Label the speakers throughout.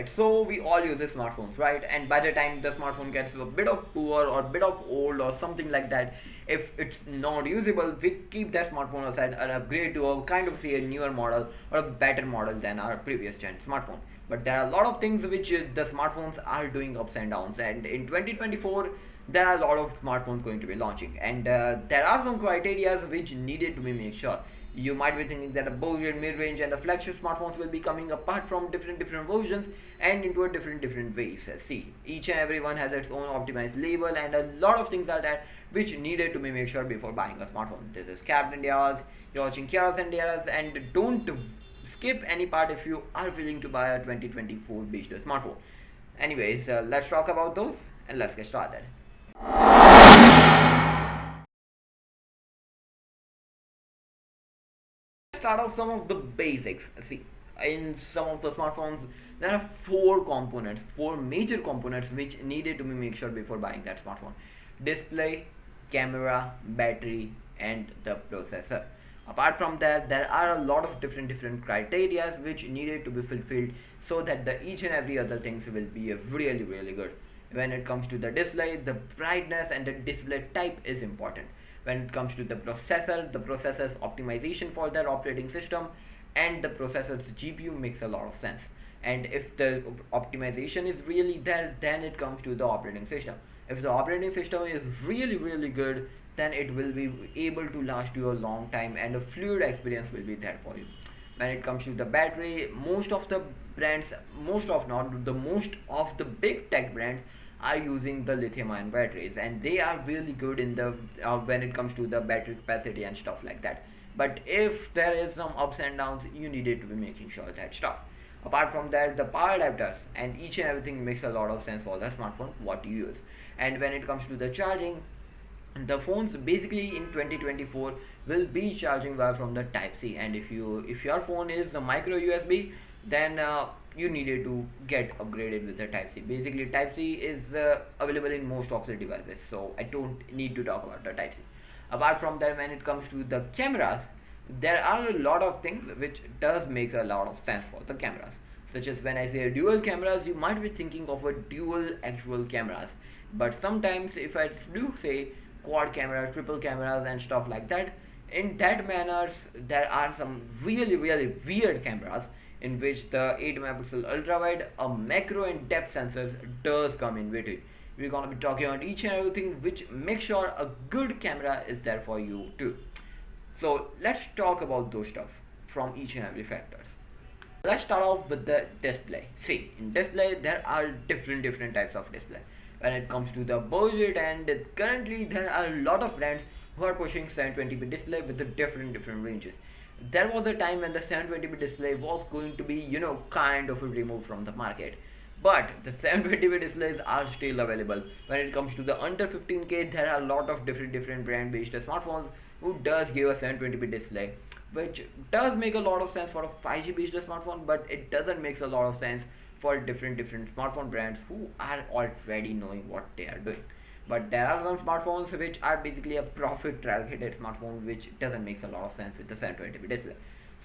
Speaker 1: Alright, so we all use the smartphones, right? And by the time the smartphone gets a bit of poor or a bit of old or something like that, if it's not usable, we keep that smartphone aside and upgrade to a kind of say a newer model or a better model than our previous gen smartphone. But there are a lot of things which the smartphones are doing ups and downs, and in 2024 there are a lot of smartphones going to be launching, and there are some criteria which needed to be made sure. You might be thinking that a budget, mid-range, and the flagship smartphones will be coming apart from different versions and into a different ways. See, each and every one has its own optimized label, and a lot of things are there which needed to be made sure before buying a smartphone. This is Captain Diaz. You're watching Kiaras and Diaz, and don't skip any part if you are willing to buy a 2024 based smartphone. Anyways, let's talk about those and let's get started. Start off some of the basics. See, in some of the smartphones, there are four major components which needed to be made sure before buying that smartphone: display, camera, battery, and the processor. Apart from that, there are a lot of different criteria which needed to be fulfilled so that the each and every other things will be really good. When it comes to the display, the brightness and the display type is important. When it comes to the processor's optimization for their operating system and the processor's GPU makes a lot of sense. And if the optimization is really there, then it comes to the operating system. If the operating system is really good, then it will be able to last you a long time and a fluid experience will be there for you. When it comes to the battery, most of the brands, most of the big tech brands are using the lithium ion batteries, and they are really good in the when it comes to the battery capacity and stuff like that. But if there is some ups and downs, you needed to be making sure that stuff. Apart from that, the power adapters and each and everything makes a lot of sense for the smartphone what you use. And when it comes to the charging, the phones basically in 2024 will be charging via from the type C, and if your phone is the micro USB, then you needed to get upgraded with the type C. Basically type C is available in most of the devices, so I don't need to talk about the type C. Apart from that, when it comes to the cameras, there are a lot of things which does make a lot of sense for the cameras, such as when I say dual cameras, you might be thinking of a dual actual cameras, but sometimes if I do say quad cameras, triple cameras, and stuff like that, in that manners there are some really weird cameras in which the 8 megapixel ultra wide, a macro and depth sensors does come in with it. We're gonna be talking about each and everything which makes sure a good camera is there for you too. So let's talk about those stuff from each and every factors. Let's start off with the display. See, in display there are different types of display. When it comes to the budget, and currently there are a lot of brands who are pushing 720p display with the different ranges. There was a time when the 720p display was going to be kind of removed from the market, but the 720p displays are still available. When it comes to the under 15k, there are a lot of different brand based smartphones who does give a 720p display, which does make a lot of sense for a 5G based smartphone, but it doesn't make a lot of sense for different smartphone brands who are already knowing what they are doing. But there are some smartphones which are basically a profit targeted smartphone, which doesn't make a lot of sense with the 720p display.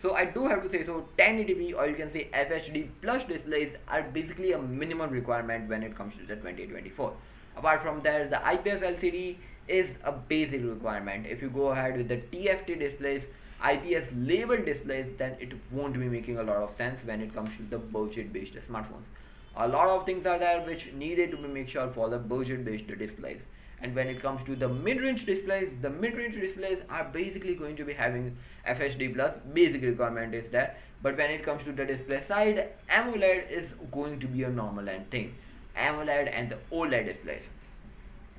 Speaker 1: So I do have to say, so 1080p or you can say FHD plus displays are basically a minimum requirement when it comes to the 2024. Apart from that, the IPS LCD is a basic requirement. If you go ahead with the TFT displays, IPS labeled displays, then it won't be making a lot of sense when it comes to the budget based smartphones. A lot of things are there which needed to be made sure for the budget based displays. And when it comes to the mid-range displays, the mid-range displays are basically going to be having FHD plus, basic requirement is there. But when it comes to the display side, AMOLED is going to be a normal and thing. AMOLED and the OLED displays.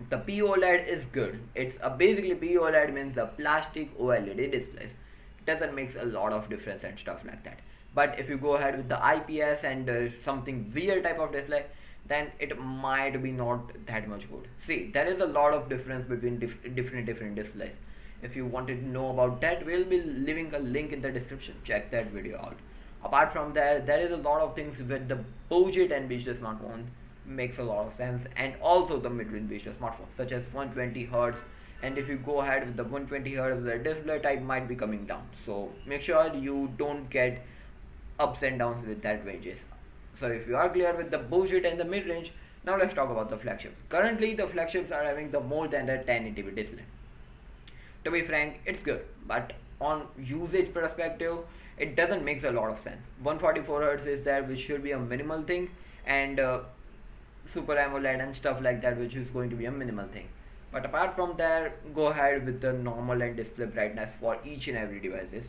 Speaker 1: The POLED is good. It's a basically POLED means the plastic OLED displays. It doesn't make a lot of difference and stuff like that. But if you go ahead with the IPS and something weird type of display, then it might be not that much good. See, there is a lot of difference between different displays. If you wanted to know about that, we'll be leaving a link in the description. Check that video out. Apart from that, there is a lot of things with the budget and business smartphones makes a lot of sense, and also the mid-range business smartphones such as 120 hertz. And if you go ahead with the 120 hertz, the display type might be coming down. So make sure you don't get ups and downs with that ranges. So if you are clear with the budget and the mid-range, now let's talk about the flagships. Currently the flagships are having the more than the 1080p display. To be frank, it's good, but on usage perspective, it doesn't make a lot of sense. 144 Hz is there, which should be a minimal thing, and Super AMOLED and stuff like that, which is going to be a minimal thing. But apart from that, go ahead with the normal and display brightness for each and every devices.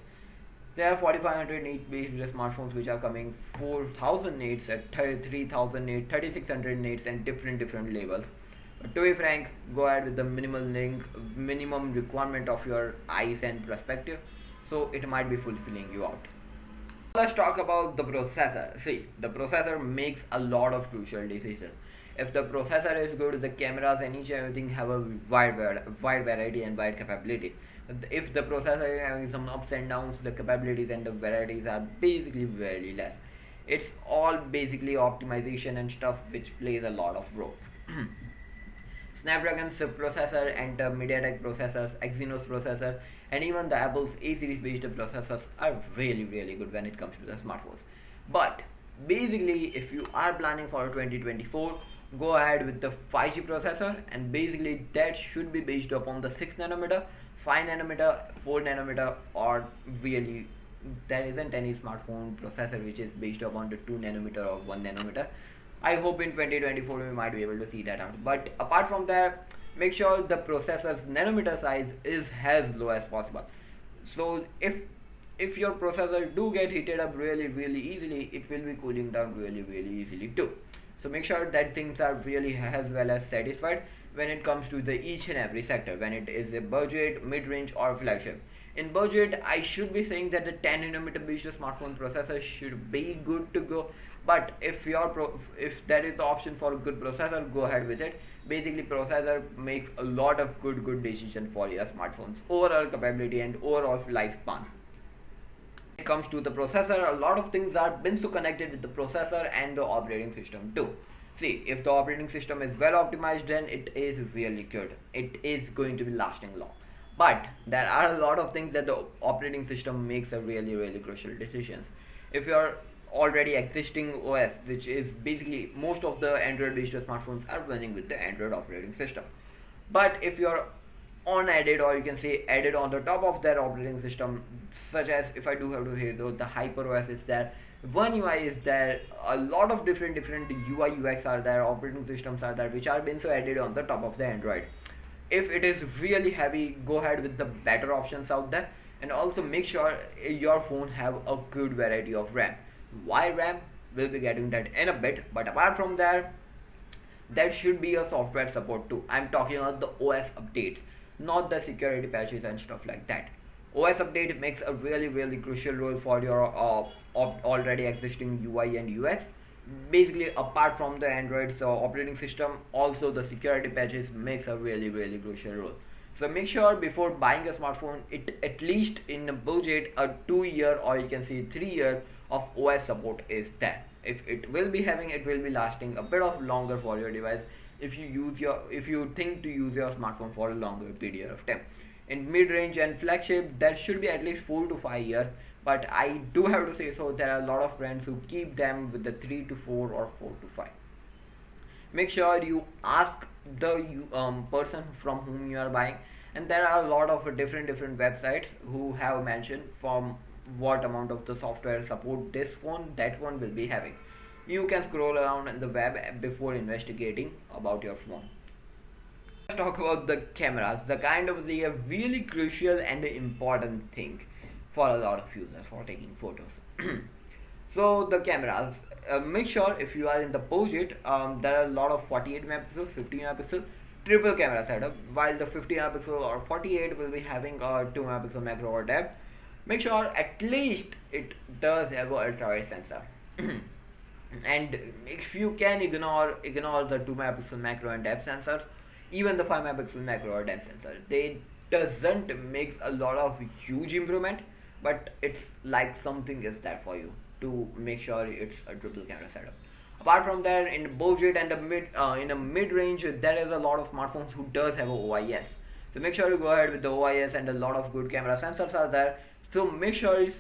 Speaker 1: There are 4500 nits based smartphones which are coming 4000 nits at 3000 nits, 3600 nits, and different levels. But to be frank, go ahead with the minimum requirement of your eyes and perspective, so it might be fulfilling you out. Let's talk about the processor. See, the processor makes a lot of crucial decisions. If the processor is good, the cameras and each and everything have a wide variety and wide capability. If the processor is having some ups and downs, the capabilities and the varieties are basically very less. It's all basically optimization and stuff which plays a lot of roles. Snapdragon processor and the MediaTek processors, Exynos processor, and even the Apple's A series based processors are really good when it comes to the smartphones. But basically, if you are planning for 2024, go ahead with the 5G processor, and basically that should be based upon the 6 nanometer, 5 nanometer, 4 nanometer, or really there isn't any smartphone processor which is based upon the 2 nanometer or 1 nanometer. I hope in 2024 we might be able to see that out. But apart from that, make sure the processor's nanometer size is as low as possible. So if your processor do get heated up really easily, it will be cooling down really easily too. So make sure that things are really as well as satisfied when it comes to the each and every sector, when it is a budget, mid-range, or flagship. In budget, I should be saying that the 10 nanometer based smartphone processor should be good to go. But if if that is the option for a good processor, go ahead with it. Basically, processor makes a lot of good decision for your smartphone's overall capability and overall lifespan. When it comes to the processor, a lot of things are been so connected with the processor and the operating system too. See, if the operating system is well optimized, then it is really good. It is going to be lasting long. But there are a lot of things that the operating system makes a really crucial decisions. If your already existing OS, which is basically most of the Android based smartphones are running with the Android operating system. But if you're on added, or you can say added on the top of that operating system, such as if I do have to say though, the HyperOS is there, One UI is there, a lot of different UI UX are there, operating systems are there, which are been so added on the top of the Android. If it is really heavy, go ahead with the better options out there, and also make sure your phone have a good variety of RAM. Why RAM? We'll be getting that in a bit, but apart from that, there should be a software support too. I'm talking about the OS updates, not the security patches and stuff like that. OS update makes a really crucial role for your already existing UI and UX. Basically, apart from the Android's operating system, also the security patches makes a really crucial role. So make sure before buying a smartphone, it at least in a budget, a 2 year or you can say 3 year of OS support is there. If it will be having, it will be lasting a bit of longer for your device if you think to use your smartphone for a longer period of time. In mid-range and flagship, there should be at least 4 to 5 years, but I do have to say so, there are a lot of brands who keep them with the 3 to 4 or 4 to 5. Make sure you ask the person from whom you are buying, and there are a lot of different websites who have mentioned from what amount of the software support this phone that one will be having. You can scroll around on the web before investigating about your phone. Let's talk about the cameras, the kind of the really crucial and important thing for a lot of users for taking photos. So the cameras, make sure if you are in the budget, there are a lot of 48 megapixel, 50 megapixel triple camera setup, while the 50 megapixel or 48 will be having a 2 megapixel macro or depth. Make sure at least it does have a ultra wide sensor. And if you can ignore the 2 megapixel macro and depth sensors, even the 5 megapixel macro or depth sensor, they doesn't make a lot of huge improvement, but it's like something is there for you to make sure it's a triple camera setup. Apart from that, in the budget and in a mid range, there is a lot of smartphones who does have a OIS. So make sure you go ahead with the OIS, and a lot of good camera sensors are there. So make sure you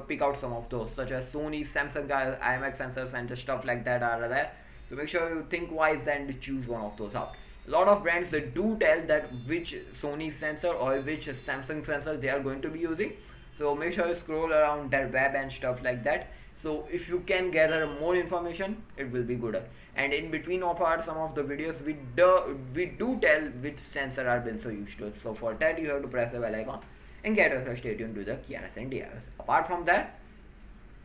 Speaker 1: pick out some of those, such as Sony, Samsung, IMX sensors, and just stuff like that are there. So make sure you think wise and choose one of those out. A lot of brands do tell that which Sony sensor or which Samsung sensor they are going to be using. So make sure you scroll around their web and stuff like that. So if you can gather more information, it will be good. And in between of our some of the videos, we do tell which sensor are been so used to. So for that you have to press the bell icon and get yourself stay tuned to the KRS and DRS. Apart from that,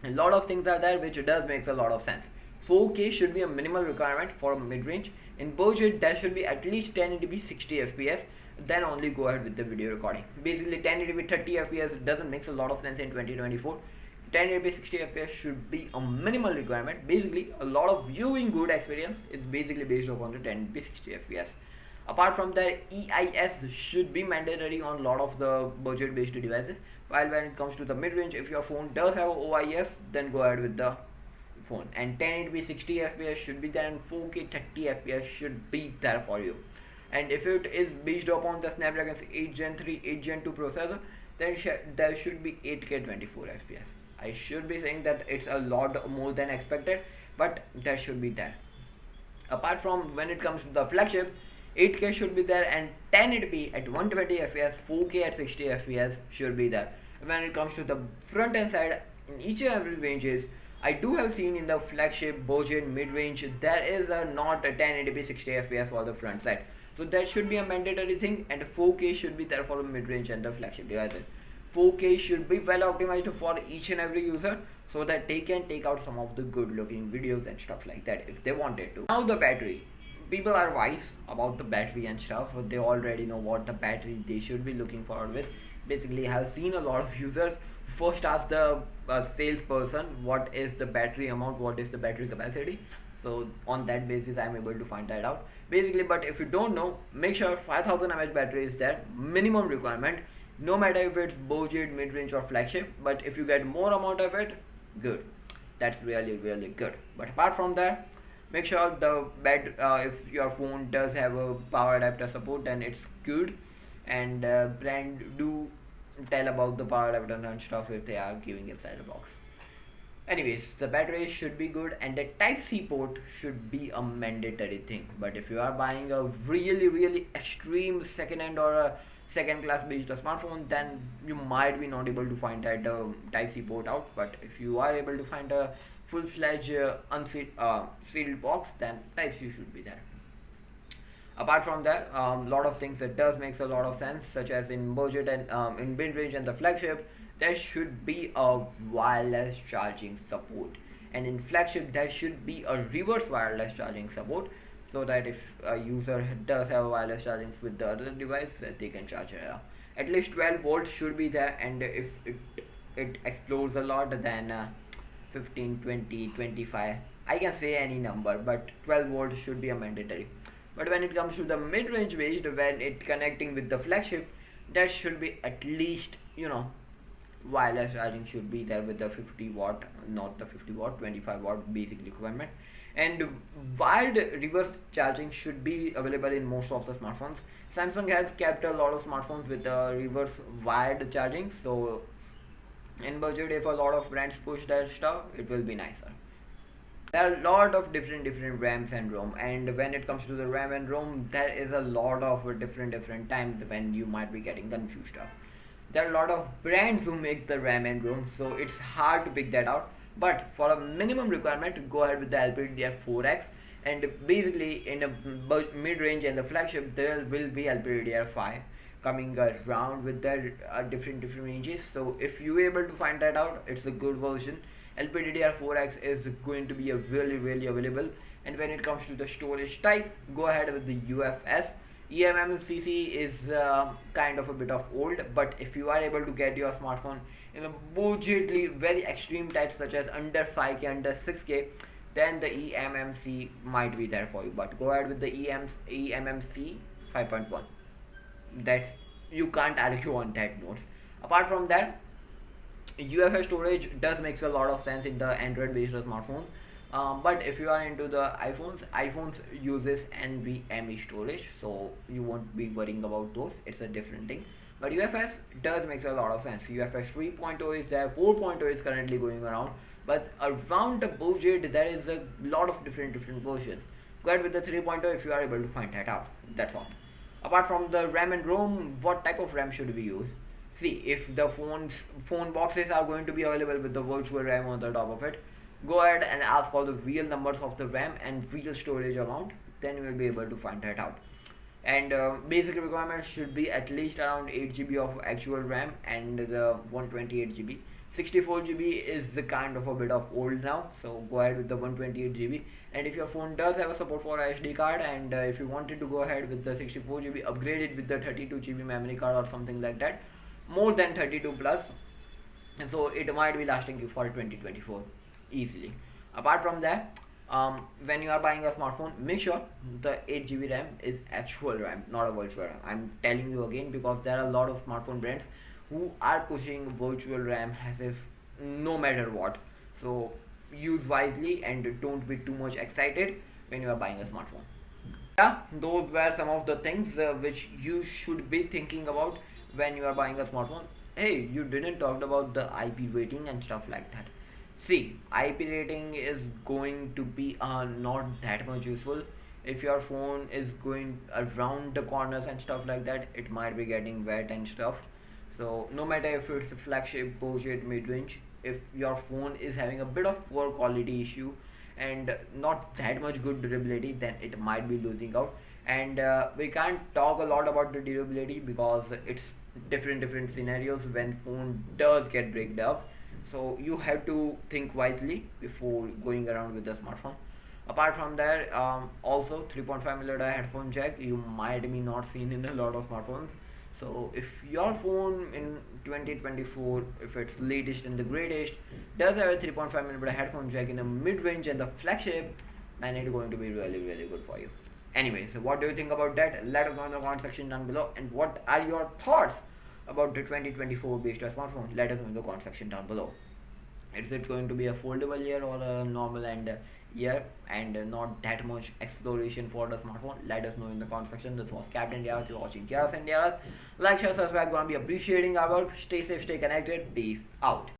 Speaker 1: a lot of things are there which does makes a lot of sense. 4K should be a minimal requirement for mid-range. In budget, there should be at least 1080p 60 fps. Then only go ahead with the video recording. Basically, 1080p 30 fps doesn't make a lot of sense in 2024. 1080p 60 fps should be a minimal requirement. Basically, a lot of viewing good experience is basically based upon the 1080p 60 fps. Apart from that, EIS should be mandatory on a lot of the budget based devices, while when it comes to the mid-range, if your phone does have OIS, then go ahead with the phone. And 1080p 60 fps should be there, and 4K 30 fps should be there for you. And if it is based upon the Snapdragon 8 Gen 3 8 Gen 2 processor, then there should be 8K 24 fps. I should be saying that it's a lot more than expected, but that should be there. Apart from when it comes to the flagship, 8K should be there, and 1080p at 120 fps, 4K at 60 fps should be there. When it comes to the front end side, in each and every ranges, I do have seen in the flagship, budget, mid-range, there is not a 1080p 60 fps for the front side. So that should be a mandatory thing, and 4K should be there for the mid-range and the flagship devices. 4K should be well optimized for each and every user, so that they can take out some of the good looking videos and stuff like that if they wanted to. Now the battery. People are wise about the battery and stuff. They already know what the battery they should be looking forward with. Basically, I have seen a lot of users first ask the salesperson what is the battery amount, what is the battery capacity. So on that basis, I am able to find that out. Basically, but if you don't know, make sure 5000 mAh battery is there, minimum requirement. No matter if it's budget, mid-range or flagship, but if you get more amount of it, good. That's really good. But apart from that, make sure the if your phone does have a power adapter support, then it's good. And brand do tell about the power adapter and stuff if they are giving inside the box. Anyways, the battery should be good, and the Type-C port should be a mandatory thing. But if you are buying a really extreme second-hand or a second-class based smartphone, then you might be not able to find that Type-C port out. But if you are able to find a full-fledged sealed box, then Type-C should be there. Apart from that, lot of things that does makes a lot of sense, such as in budget and in mid-range and the flagship, there should be a wireless charging support, and in flagship there should be a reverse wireless charging support, so that if a user does have a wireless charging with the other device, they can charge it. At least 12 volts should be there, and if it explodes a lot, then 15, 20, 25, I can say any number, but 12 volts should be a mandatory. But when it comes to the mid-range based, when it connecting with the flagship, that should be at least, wireless charging should be there with the 50 watt, not the 50 watt, 25 watt basic requirement. And wired reverse charging should be available in most of the smartphones. Samsung has kept a lot of smartphones with the reverse wired charging, so in budget, if a lot of brands push that stuff, it will be nicer. There are a lot of different RAMs and ROM, and when it comes to the RAM and ROM, there is a lot of different times when you might be getting confused up. There are a lot of brands who make the RAM and ROM, so it's hard to pick that out. But for a minimum requirement, go ahead with the LPDDR4X, and basically in a mid-range and the flagship, there will be LPDDR5 coming around with their different ranges. So if you are able to find that out, it's a good version. LPDDR4X is going to be a really available. And when it comes to the storage type, go ahead with the UFS. eMMC is kind of a bit of old, but if you are able to get your smartphone in a budgetly very extreme types such as under 5K, under 6K, then the eMMC might be there for you. But go ahead with the eMMC 5.1. That's, you can't argue on that note. Apart from that, UFS storage does makes a lot of sense in the Android based smartphones, but if you are into the iPhones uses NVMe storage, so you won't be worrying about those. It's a different thing. But UFS does make a lot of sense. UFS 3.0 is there, 4.0 is currently going around, but around the budget there is a lot of different versions. Go ahead with the 3.0 if you are able to find that out. That's all. Apart from the RAM and ROM, what type of RAM should we use? See, if the phone boxes are going to be available with the virtual RAM on the top of it, go ahead and ask for the real numbers of the RAM and real storage amount. Then you will be able to find that out. And basic requirements should be at least around 8 GB of actual RAM and the 128 GB. 64 GB is the kind of a bit of old now, so go ahead with the 128 GB. And if your phone does have a support for a SD card, and if you wanted to go ahead with the 64 GB, upgrade it with the 32 GB memory card or something like that, more than 32 plus, and so it might be lasting you for 2024 easily. Apart from that, when you are buying a smartphone, make sure the 8 GB RAM is actual RAM, not a virtual RAM. I'm telling you again because there are a lot of smartphone brands who are pushing virtual RAM as if no matter what. So use wisely and don't be too much excited when you are buying a smartphone. Yeah, those were some of the things which you should be thinking about when you are buying a smartphone. Hey, you didn't talk about the IP rating and stuff like that. See, IP rating is going to be not that much useful. If your phone is going around the corners and stuff like that, it might be getting wet and stuff. So no matter if it's a flagship, budget, mid-range, if your phone is having a bit of poor quality issue and not that much good durability, then it might be losing out. And we can't talk a lot about the durability because it's different scenarios when phone does get breaked up. So you have to think wisely before going around with the smartphone. Apart from that, also 3.5mm headphone jack you might be not seen in a lot of smartphones. So if your phone in 2024, if it's latest and the greatest, does have a 3.5mm headphone jack in the mid-range and the flagship, then it's going to be really good for you. Anyway, so what do you think about that? Let us know in the comment section down below. And what are your thoughts about the 2024 based smartphone? Let us know in the comment section down below. Is it going to be a foldable ear or a normal and ear and not that much exploration for the smartphone? Let us know in the comment section. This was Captain Diaz. You're watching Chaos and Diaz. Like, share, subscribe. Gonna be appreciating our work. Stay safe, stay connected. Peace out.